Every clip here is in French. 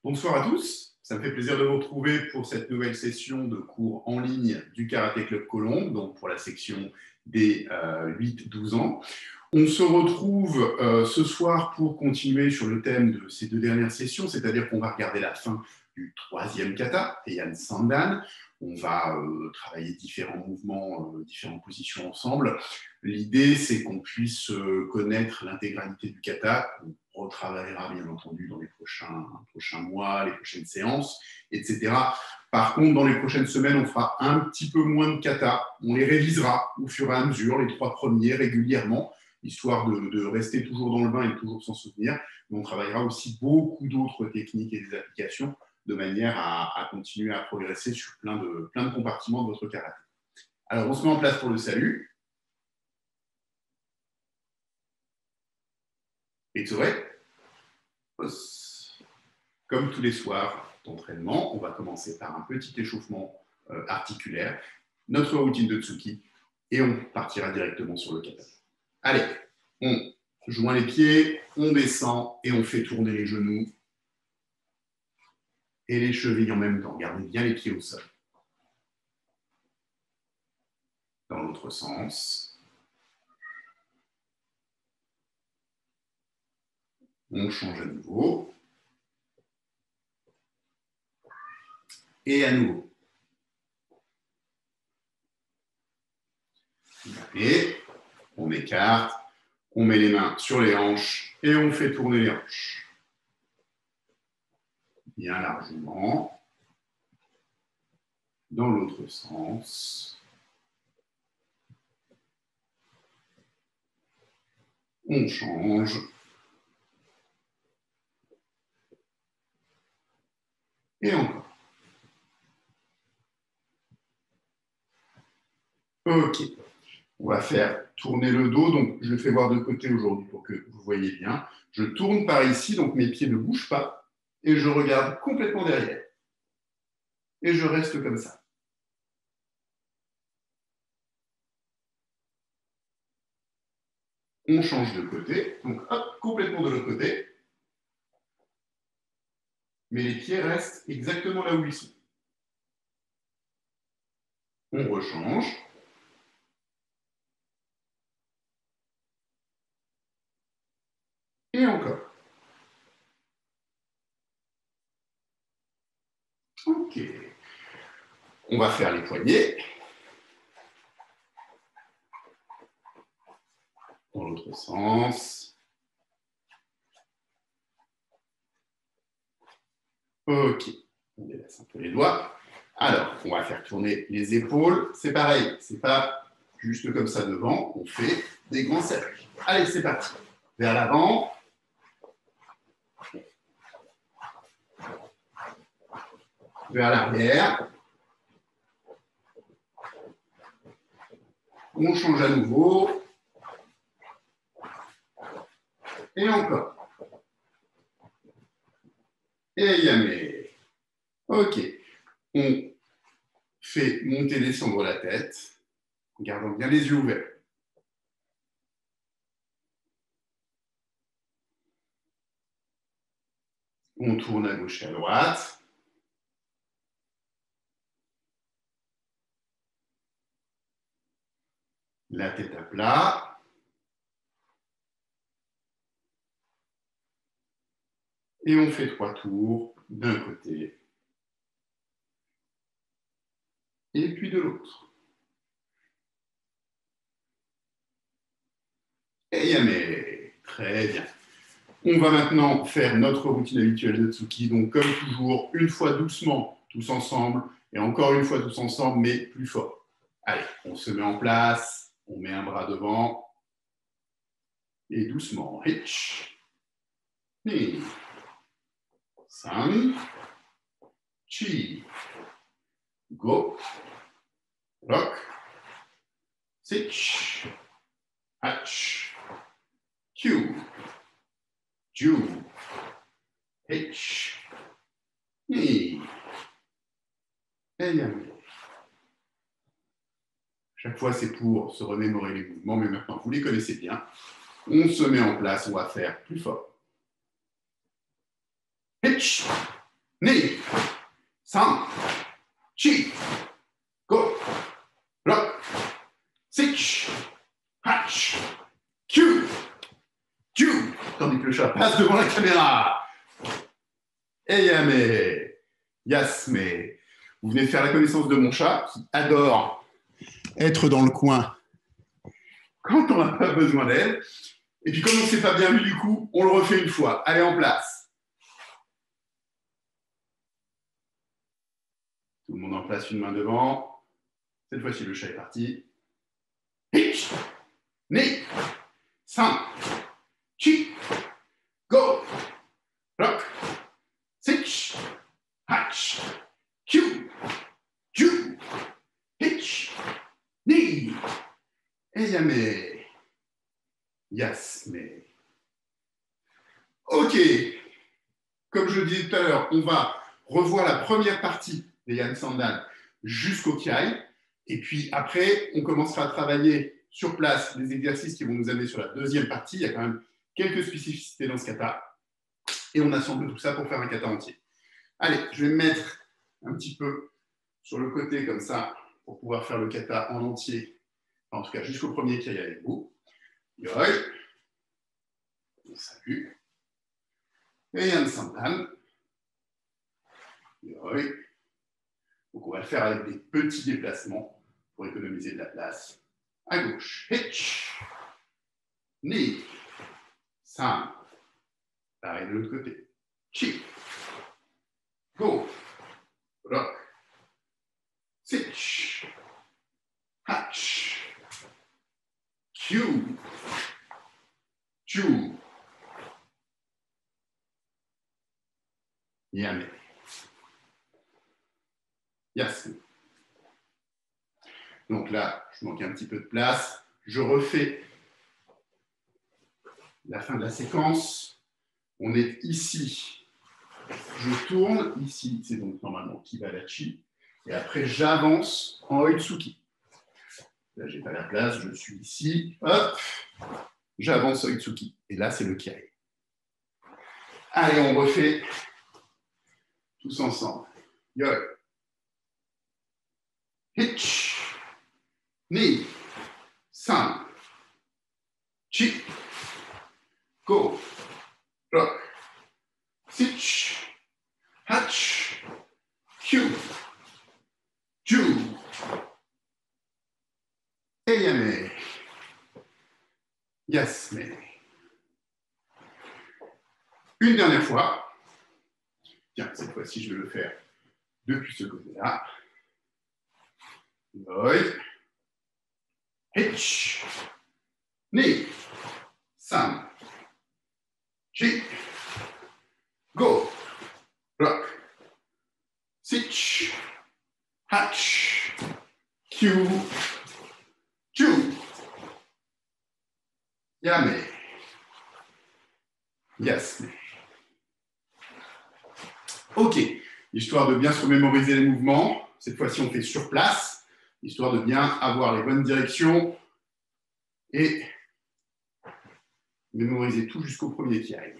Bonsoir à tous, ça me fait plaisir de vous retrouver pour cette nouvelle session de cours en ligne du Karaté Club Colombe, donc pour la section des 8-12 ans. On se retrouve ce soir pour continuer sur le thème de ces deux dernières sessions, c'est-à-dire qu'on va regarder la fin du troisième kata, Heian Sandan. On va travailler différents mouvements, différentes positions ensemble. L'idée, c'est qu'on puisse connaître l'intégralité du kata, qu'on retravaillera bien entendu dans les prochains mois, les prochaines séances, etc. Par contre, dans les prochaines semaines, on fera un petit peu moins de kata. On les révisera au fur et à mesure, les 3 premiers régulièrement, histoire de rester toujours dans le bain et de toujours s'en souvenir. Mais on travaillera aussi beaucoup d'autres techniques et des applications de manière à continuer à progresser sur plein de compartiments de votre karaté. Alors, on se met en place pour le salut. Et tu aurais, comme tous les soirs d'entraînement, on va commencer par un petit échauffement articulaire, notre routine de Tsuki, et on partira directement sur le kata. Allez, on joint les pieds, on descend et on fait tourner les genoux et les chevilles en même temps. Gardez bien les pieds au sol. Dans l'autre sens. On change à nouveau. Et à nouveau. Et on écarte, on met les mains sur les hanches et on fait tourner les hanches. Bien largement. Dans l'autre sens. On change. Et encore. Ok. On va faire tourner le dos. Donc, je le fais voir de côté aujourd'hui pour que vous voyez bien. Je tourne par ici, donc mes pieds ne bougent pas. Et je regarde complètement derrière. Et je reste comme ça. On change de côté. Donc, hop, complètement de l'autre côté. Mais les pieds restent exactement là où ils sont. On rechange. Et encore. Ok. On va faire les poignets. Dans l'autre sens. Ok. On délaisse un peu les doigts. Alors, on va faire tourner les épaules. C'est pareil, c'est pas juste comme ça devant. On fait des grands cercles. Allez, c'est parti. Vers l'avant. Vers l'arrière. On change à nouveau. Et encore. Et yamé. Ok. On fait monter et descendre la tête en gardant bien les yeux ouverts. On tourne à gauche et à droite. La tête à plat. Et on fait 3 tours d'un côté et puis de l'autre. Et yamé. Très bien. On va maintenant faire notre routine habituelle de Tsuki. Donc, comme toujours, une fois doucement, tous ensemble, et encore une fois tous ensemble, mais plus fort. Allez, on se met en place, on met un bras devant, et doucement, hitch, ni, san, chi, go, rock, sich, hach, kyu, ju, hitch, ni, et yamé. Chaque fois, c'est pour se remémorer les mouvements, mais maintenant, vous les connaissez bien. On se met en place, on va faire plus fort. Hitch, ni, san, chi, go, rock, six, hatch, Q, Q, tandis que le chat passe devant la caméra. Et yame, yasme. Vous venez de faire la connaissance de mon chat qui adore être dans le coin quand on n'a pas besoin d'elle. Et puis comme on ne s'est pas bien vu du coup, on le refait une fois. Allez, en place. Tout le monde en place, une main devant. Cette fois-ci, le chat est parti. Hitch, ni, san, chi, go, rock, six, hatch, Q, Q, hitch, ni, eyame, yasme. Ok, comme je disais tout à l'heure, on va revoir la première partie des Yan Sandan jusqu'au Kiai. Et puis après, on commencera à travailler sur place les exercices qui vont nous amener sur la deuxième partie. Il y a quand même quelques spécificités dans ce kata. Et on assemble tout ça pour faire un kata entier. Allez, je vais me mettre un petit peu sur le côté comme ça pour pouvoir faire le kata en entier. Enfin, en tout cas, jusqu'au premier Kiai avec vous. Yoi. Salut. Et Yan Sandan. Yoi. Donc, on va le faire avec des petits déplacements pour économiser de la place. À gauche, hitch, ni, san, pareil de l'autre côté, chi, go, rock, sitch, hatch, Q, chu, yame, yasme. Donc là, je manque un petit peu de place. Je refais la fin de la séquence. On est ici. Je tourne. Ici, c'est donc normalement Kibadachi. Et après, j'avance en Oitsuki. Là, je n'ai pas la place. Je suis ici. Hop. J'avance Oitsuki. Et là, c'est le Kiai. Allez, on refait tous ensemble. Yo. Hitch. Ni, san, chi, go, rock, sitch, hatch, Q, ju, eyame, yasme. Une dernière fois. Tiens, cette fois-ci, je vais le faire depuis ce côté-là. Oi. Hitch, ni, san, chi, go, rock, sitch, hatch, Q, ju, yame, yasme. Ok, histoire de bien se remémoriser les mouvements, cette fois-ci on fait sur place, histoire de bien avoir les bonnes directions et mémoriser tout jusqu'au premier kiai.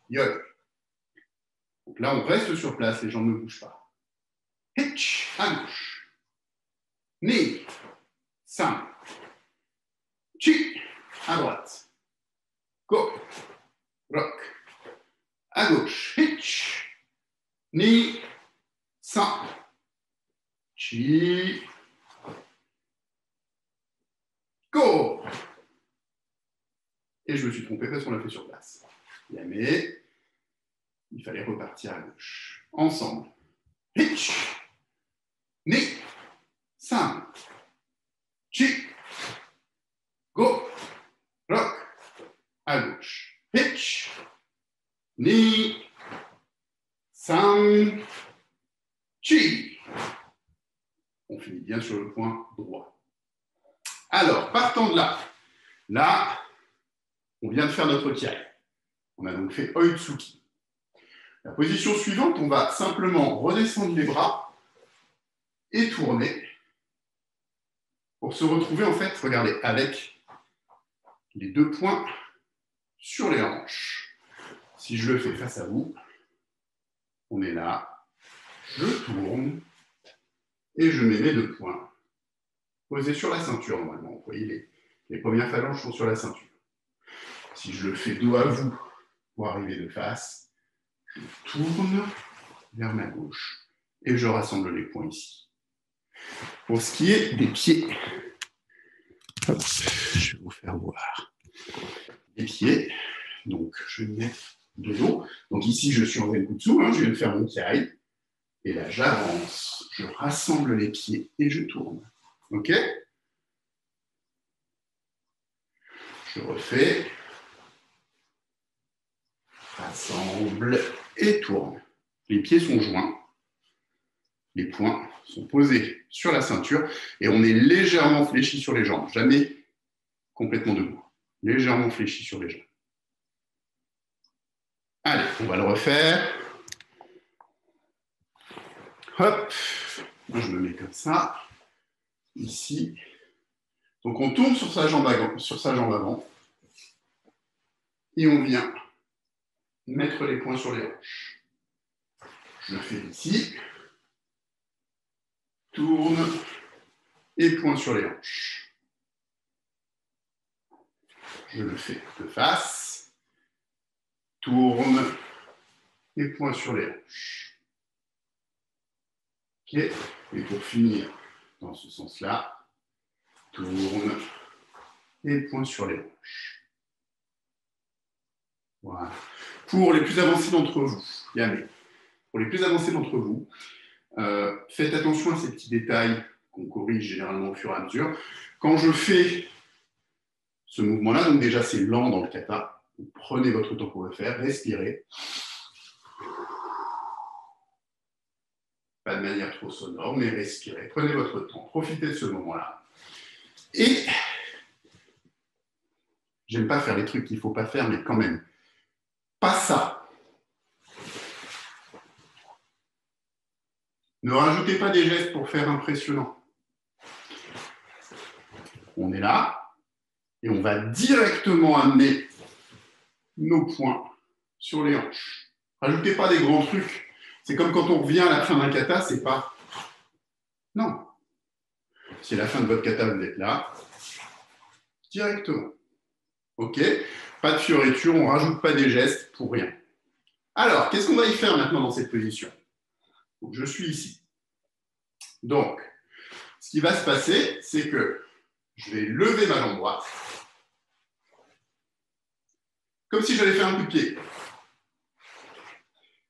Yo. Donc là, on reste sur place, les jambes ne bougent pas. Hitch, à gauche. Ni, san, chi, à droite. Go, rock. À gauche, hitch, ni, san, chi, go. Et je me suis trompé parce qu'on l'a fait sur place. Yamé. Il fallait repartir à gauche. Ensemble. Hitch, ni, san, chi, go, rock, à gauche. Hitch, ni, san, chi. On finit bien sur le point droit. Alors, partant de là, on vient de faire notre kiai. On a donc fait Oitsuki. La position suivante, on va simplement redescendre les bras et tourner pour se retrouver, en fait, regardez, avec les deux poings sur les hanches. Si je le fais face à vous, on est là. je tourne et je mets mes 2 points posés sur la ceinture normalement. Vous voyez, les premières phalanges sont sur la ceinture. Si je le fais dos à vous pour arriver de face, je tourne vers ma gauche et je rassemble les points ici. Pour ce qui est des pieds, hop, je vais vous faire voir. Les pieds, donc je vais me mettre de dos. Donc ici, je suis en Zenkutsu, je viens de faire mon kiai. Et là, j'avance, je rassemble les pieds et je tourne. OK? Je refais. Rassemble et tourne. Les pieds sont joints. Les poings sont posés sur la ceinture et on est légèrement fléchi sur les jambes. Jamais complètement debout. Légèrement fléchi sur les jambes. Allez, on va le refaire. Hop. Moi, je me mets comme ça. Ici. Donc, on tourne sur sa jambe avant. Et on vient mettre les poings sur les hanches. Je fais ici. Tourne. Et poings sur les hanches. Je le fais de face. Tourne. Et poings sur les hanches. OK. Et pour finir dans ce sens-là, tourne et poing sur les hanches. Voilà. Pour les plus avancés d'entre vous, pour les plus avancés d'entre vous, faites attention à ces petits détails qu'on corrige généralement au fur et à mesure. Quand je fais ce mouvement-là, donc déjà c'est lent dans le kata, vous prenez votre temps pour le faire, respirez. Pas de manière trop sonore, mais respirez. Prenez votre temps, profitez de ce moment-là. Et j'aime pas faire les trucs qu'il ne faut pas faire, mais quand même, pas ça. Ne rajoutez pas des gestes pour faire impressionnant. On est là, et on va directement amener nos poings sur les hanches. Rajoutez pas des grands trucs. C'est comme quand on revient à la fin d'un kata, c'est pas... Non. C'est la fin de votre kata, vous êtes là. Directement. OK? Pas de fioriture, on ne rajoute pas des gestes pour rien. Alors, qu'est-ce qu'on va y faire maintenant dans cette position? Donc, je suis ici. Donc, ce qui va se passer, c'est que je vais lever ma jambe droite, comme si j'allais faire un coup de pied.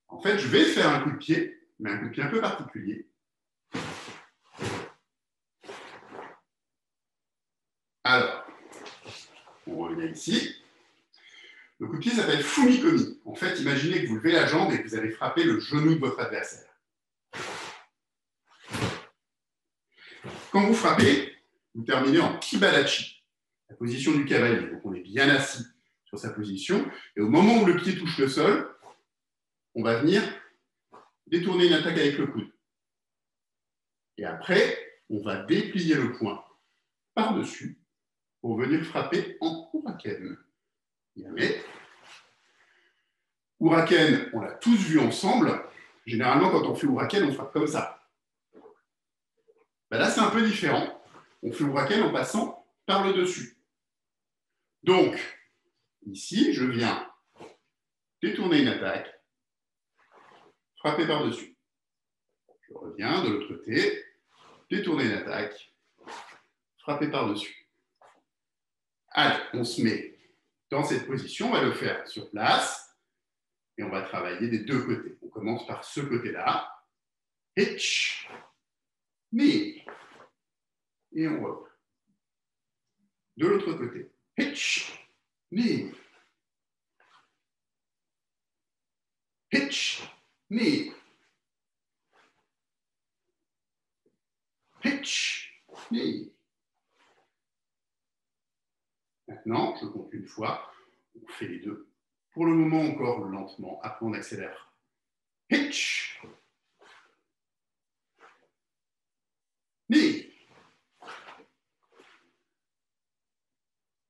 En fait, je vais faire un coup de pied, mais un coup de pied un peu particulier. Alors, on revient ici. Le coup de pied s'appelle Fumikomi. En fait, imaginez que vous levez la jambe et que vous allez frapper le genou de votre adversaire. Quand vous frappez, vous terminez en Kibadachi, la position du cavalier. Donc, on est bien assis sur sa position. Et au moment où le pied touche le sol, on va venir détourner une attaque avec le coude. Et après, on va déplier le poing par-dessus pour venir frapper en Uraken. Uraken, on l'a tous vu ensemble. Généralement, quand on fait Uraken, on frappe comme ça. Ben là, c'est un peu différent. On fait Uraken en passant par le dessus. Donc, ici, je viens détourner une attaque, frapper par-dessus. Je reviens de l'autre côté, détourner une attaque, frapper par-dessus. Allez, on se met dans cette position, on va le faire sur place, et on va travailler des deux côtés. On commence par ce côté-là. Hitch, knee, et on reprend. De l'autre côté. Hitch, knee. Hitch, knee. Hitch, knee. Maintenant, je compte une fois. On fait les deux. Pour le moment, encore lentement. Après, on accélère. Hitch, knee.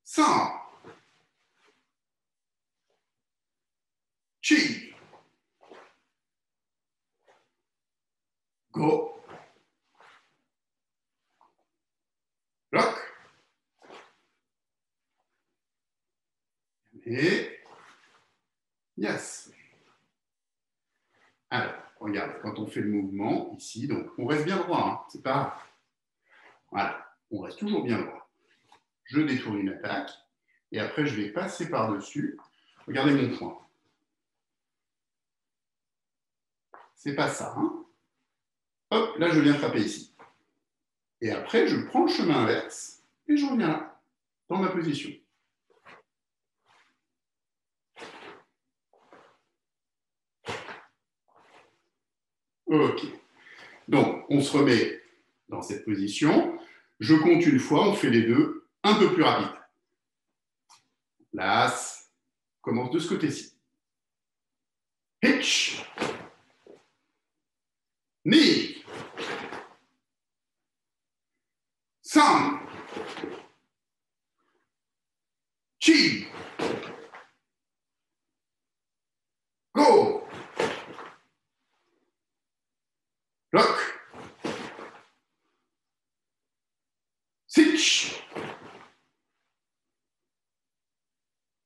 100. Chi. Go. Lock. Et yes. Alors, regarde, quand on fait le mouvement ici, donc on reste bien droit, hein, c'est pas grave. Voilà, on reste toujours bien droit. Je détourne une attaque et après je vais passer par-dessus. Regardez mon point. C'est pas ça, hein. Hop, là je viens frapper ici. Et après, je prends le chemin inverse et je reviens là, dans ma position. Ok. Donc, on se remet dans cette position. Je compte une fois, on fait les deux un peu plus rapide. Place. Commence de ce côté-ci. Hitch. Knee. Sun. Chi. Go. Lock. Sitch.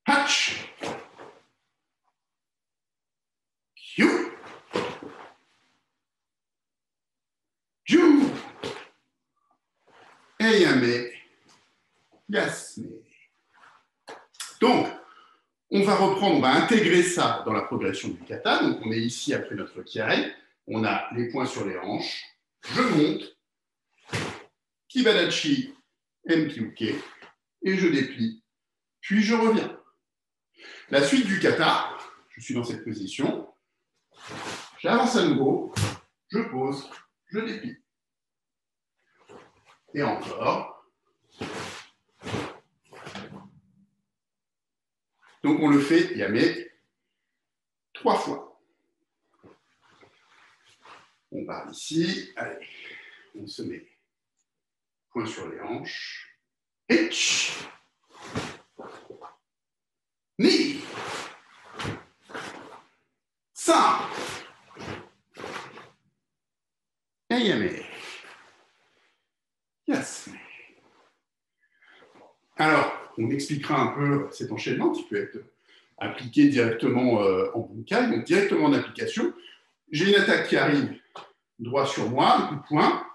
Hatch. Q. Ju. Et yame. Yes. Donc, on va reprendre, on va intégrer ça dans la progression du kata. Donc, on est ici après notre kiai. On a les poings sur les hanches. Je monte. Kibadachi, Mkyuke. Et je déplie. Puis je reviens. La suite du kata, je suis dans cette position. J'avance à nouveau. Je pose. Je déplie. Et encore. Donc, on le fait, yame, 3 fois. On part ici. Allez, on se met point sur les hanches. Hitch. Knee. Ça. Et yame. Yes. Alors, on expliquera un peu cet enchaînement qui peut être appliqué directement en bunkai, donc directement en application. J'ai une attaque qui arrive droit sur moi, un coup de poing,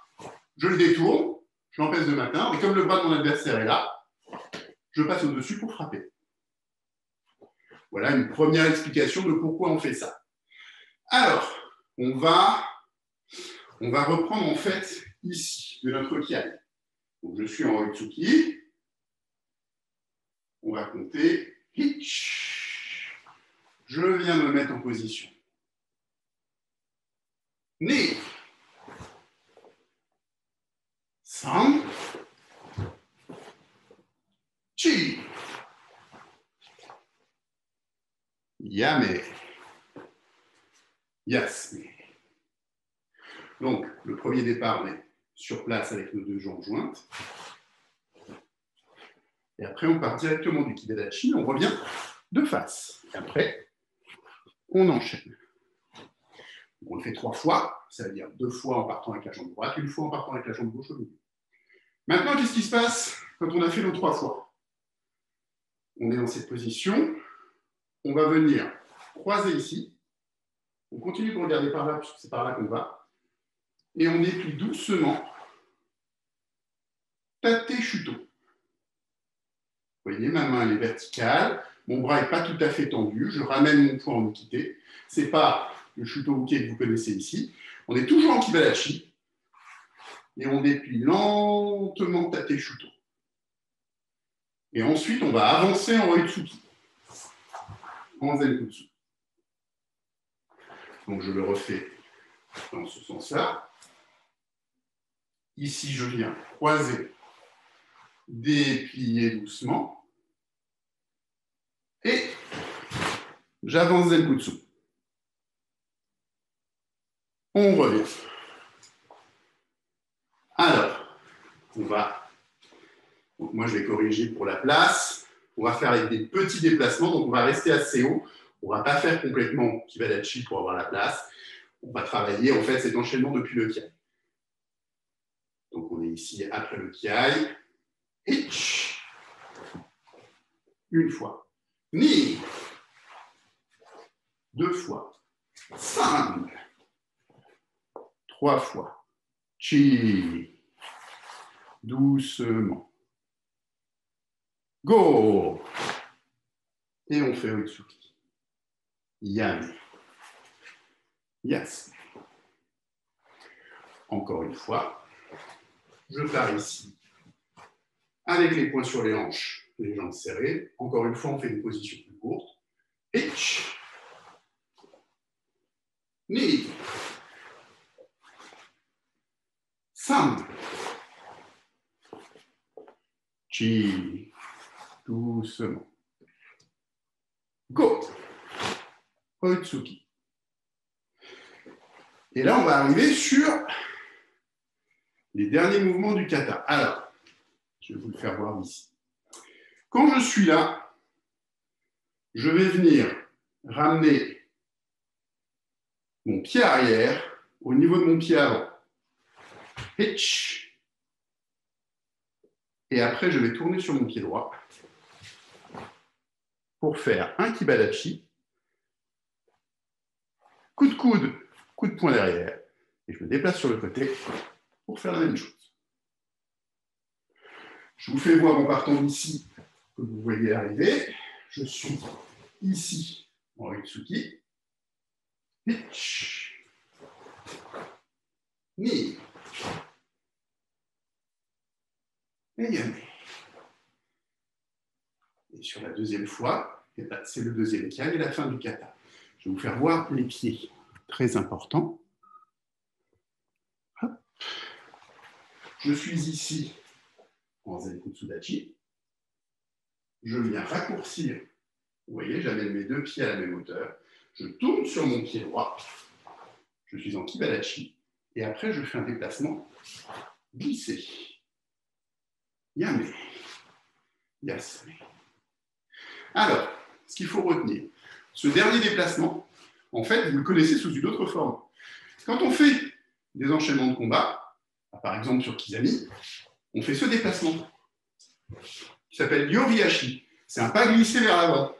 je le détourne, je l'empêche de m'atteindre, et comme le bras de mon adversaire est là, je passe au-dessus pour frapper. Voilà une première explication de pourquoi on fait ça. Alors, on va reprendre en fait ici, de notre kiai. Donc, je suis en Oitsuki. On va compter. Hitch. Je viens me mettre en position. Knee. San. Chi. Yame. Yasme. Donc, le premier départ, on est sur place avec nos deux jambes jointes. Et après, on part directement du Kibadachi, on revient de face. Et après, on enchaîne. On le fait 3 fois, ça veut dire 2 fois en partant avec la jambe droite, 1 fois en partant avec la jambe gauche au milieu. Maintenant, qu'est-ce qui se passe quand on a fait nos 3 fois? On est dans cette position, on va venir croiser ici, on continue de regarder par là, puisque c'est par là qu'on va, et on déplie doucement, tate shuto. Vous voyez, ma main elle est verticale, mon bras n'est pas tout à fait tendu, je ramène mon poing en ukite. Ce n'est pas le shuto uke que vous connaissez ici. On est toujours en kibadachi et on déplie lentement tate shuto. Et ensuite, on va avancer en oitsuki, en zenkutsu. Donc, je le refais dans ce sens-là. Ici, je viens croiser, déplier doucement. Et j'avance zenkutsu. On revient. Alors, on va... Donc moi, je vais corriger pour la place. On va faire avec des petits déplacements. Donc, on va rester assez haut. On ne va pas faire complètement Kibadachi pour avoir la place. on va travailler en fait cet enchaînement depuis le kiai. Donc on est ici après le kiai. Hitch. Une fois. Ni. Deux fois. 5. 3 fois. Chi. Doucement. Go. Et on fait Oitsuki. Yame. Yes. Encore une fois. Je pars ici. Avec les poings sur les hanches, les jambes serrées. Encore une fois, on fait une position plus courte. Hitch. Ni. 5. Chi. Doucement. Go. Oitsuki. Et là, on va arriver sur les derniers mouvements du kata. Alors, je vais vous le faire voir ici. Quand je suis là, je vais venir ramener mon pied arrière au niveau de mon pied avant. Hitch. Et après, je vais tourner sur mon pied droit pour faire un kibadachi. Coup de coude, coup de poing derrière. Et je me déplace sur le côté pour faire la même chose. Je vous fais voir en partant d'ici que vous voyez arriver. Je suis ici en Oitsuki. Hitch. Ni. Et yame. Et sur la deuxième fois, c'est le deuxième kiai et la fin du kata. Je vais vous faire voir les pieds. Très important. Hop. Je suis ici en Zenkutsudachi. Je viens raccourcir. Vous voyez, j'amène mes deux pieds à la même hauteur. Je tourne sur mon pied droit. Je suis en kibadachi. Et après, je fais un déplacement glissé. Yame. Yasame. Alors, ce qu'il faut retenir, ce dernier déplacement, en fait, vous le connaissez sous une autre forme. Quand on fait des enchaînements de combat, par exemple sur Kizami, on fait ce déplacement qui s'appelle Yoriashi. C'est un pas glissé vers l'avant.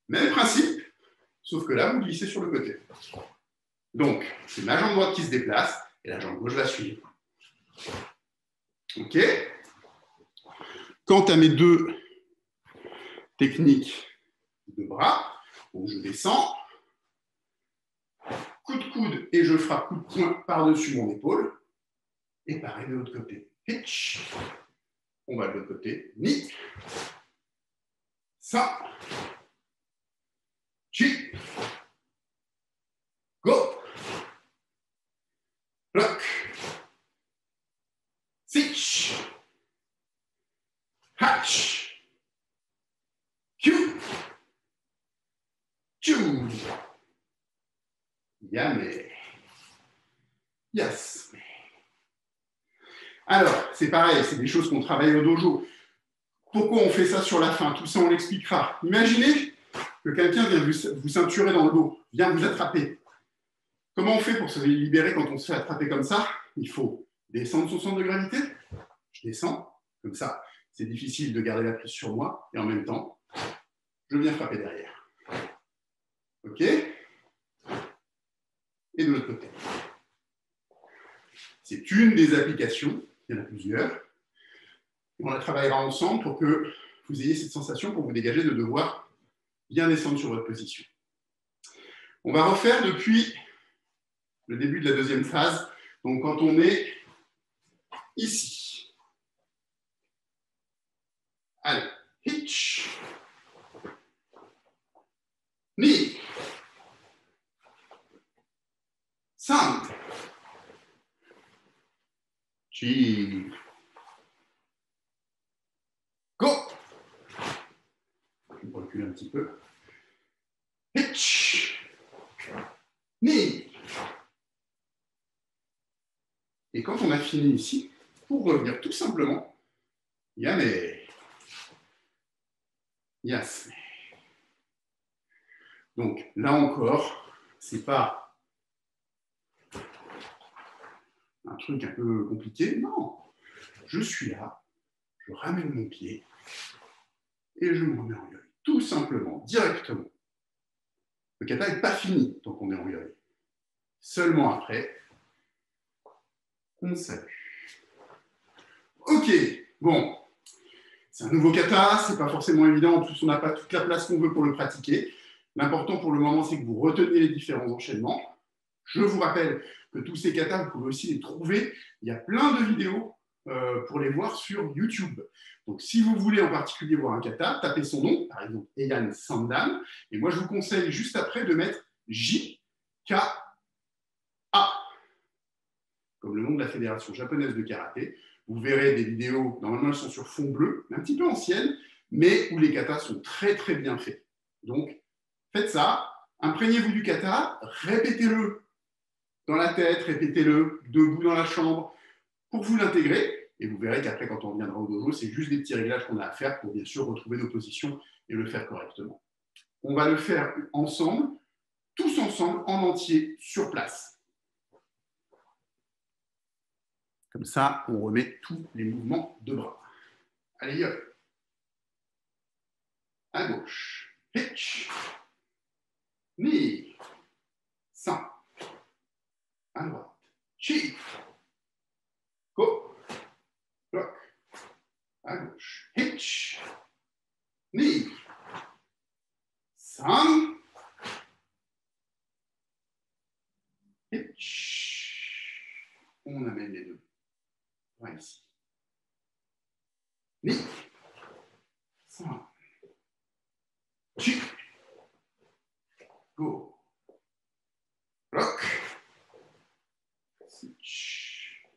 Même principe, sauf que là, vous glissez sur le côté. Donc, c'est ma jambe droite qui se déplace et la jambe gauche va suivre. OK? Quant à mes deux techniques de bras, donc je descends, coup de coude et je frappe coup de poing par-dessus mon épaule. Et pareil de l'autre côté. Hitch. On va de l'autre côté. Ni. Ça. Chi. Go. Bloc. Sich. Hatch. Q. Chu. Yame. Yes. Alors, c'est pareil, c'est des choses qu'on travaille au dojo. Pourquoi on fait ça sur la fin? Tout ça, on l'expliquera. Imaginez que quelqu'un vient vous ceinturer dans le dos, vient vous attraper. Comment on fait pour se libérer quand on se fait attraper comme ça? Il faut descendre son centre de gravité. Je descends, comme ça. C'est difficile de garder la prise sur moi. Et en même temps, je viens frapper derrière. OK? Et de l'autre côté. C'est une des applications. Il y en a plusieurs. On la travaillera ensemble pour que vous ayez cette sensation pour vous dégager de devoir bien descendre sur votre position. On va refaire depuis le début de la deuxième phase. Donc, quand on est ici. Allez, hitch. Ni. 5. Chi. Go. Je vais reculer un petit peu. Hitch. Ni. Et quand on a fini ici, pour revenir tout simplement, yame. Yasame. Donc là encore, c'est pas truc un peu compliqué. Non, je suis là, je ramène mon pied et je me remets en yole. Tout simplement, directement. Le kata n'est pas fini tant qu'on est en yole. Seulement après, on salue. Ok, bon, c'est un nouveau kata, c'est pas forcément évident, en plus on n'a pas toute la place qu'on veut pour le pratiquer. L'important pour le moment, c'est que vous reteniez les différents enchaînements. Je vous rappelle que tous ces katas, vous pouvez aussi les trouver. Il y a plein de vidéos pour les voir sur YouTube. Donc, si vous voulez en particulier voir un kata, tapez son nom, par exemple Heian Sandan. Et moi, je vous conseille juste après de mettre J-K-A, comme le nom de la fédération japonaise de karaté. Vous verrez des vidéos, normalement elles sont sur fond bleu, un petit peu anciennes, mais où les katas sont très très bien faits. Donc, faites ça, imprégnez-vous du kata, répétez-le dans la tête, répétez-le debout dans la chambre pour vous l'intégrer. Et vous verrez qu'après, quand on reviendra au dojo, c'est juste des petits réglages qu'on a à faire pour bien sûr retrouver nos positions et le faire correctement. On va le faire ensemble, tous ensemble, en entier, sur place. Comme ça, on remet tous les mouvements de bras. Allez, yole. À gauche. Hitch. Knee. San. À droite. Chi. Go. Bloc. À gauche. Hitch. Knee. San. Hitch. On amène les deux. Voilà ici. Knee. San. Chi. Go. Bloc. Switch.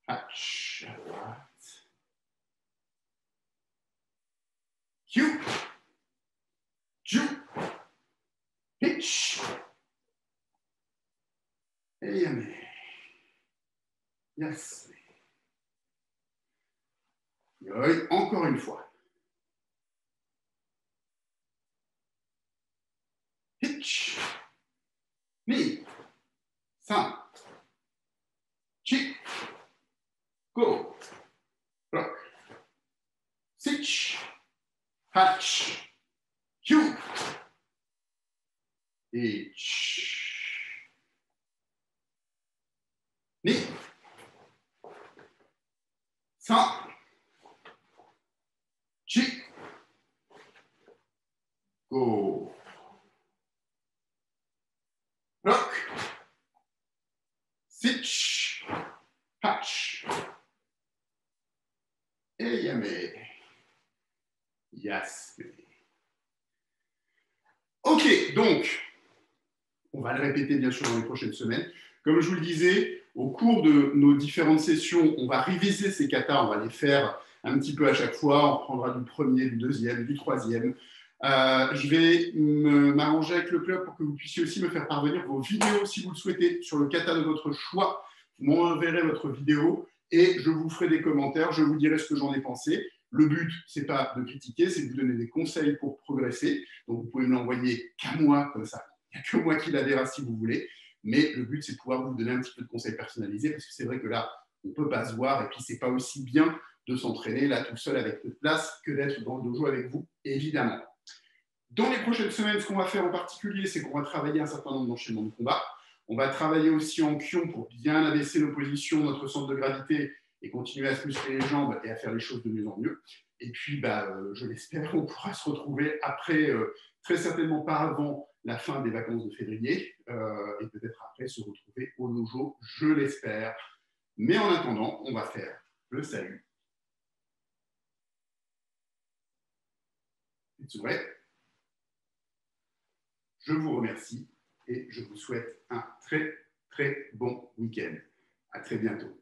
Hatch. À droite. Q. Ju. Hitch. Et yame. Yes. Yoi. Encore une fois. Hitch. Knee. San. Chi. Go. Block. Switch. Hatch. Q. Hitch. Knee. San. Chi. Go. Block. Switch. Hatch. Et yame. Yes. Ok, donc, on va le répéter bien sûr dans les prochaines semaines. Comme je vous le disais, au cours de nos différentes sessions, on va réviser ces katas, on va les faire un petit peu à chaque fois. On prendra du premier, du deuxième, du troisième. Je vais m'arranger avec le club pour que vous puissiez aussi me faire parvenir vos vidéos si vous le souhaitez sur le kata de votre choix. Vous m'enverrez votre vidéo et je vous ferai des commentaires. Je vous dirai ce que j'en ai pensé. Le but, ce n'est pas de critiquer, c'est de vous donner des conseils pour progresser. Donc, vous pouvez me l'envoyer qu'à moi, comme ça. Il n'y a que moi qui la verra si vous voulez. Mais le but, c'est de pouvoir vous donner un petit peu de conseils personnalisés parce que c'est vrai que là, on ne peut pas se voir et puis ce n'est pas aussi bien de s'entraîner là tout seul avec peu de place que d'être dans le dojo avec vous, évidemment. Dans les prochaines semaines, ce qu'on va faire en particulier, c'est qu'on va travailler un certain nombre d'enchaînements de combat. On va travailler aussi en kion pour bien abaisser nos positions, notre centre de gravité et continuer à se muscler les jambes et à faire les choses de mieux en mieux. Et puis, je l'espère, on pourra se retrouver après, très certainement pas avant la fin des vacances de février, et peut-être après se retrouver au dojo, je l'espère. Mais en attendant, on va faire le salut. Itsure. Je vous remercie et je vous souhaite un très, très bon week-end. À très bientôt.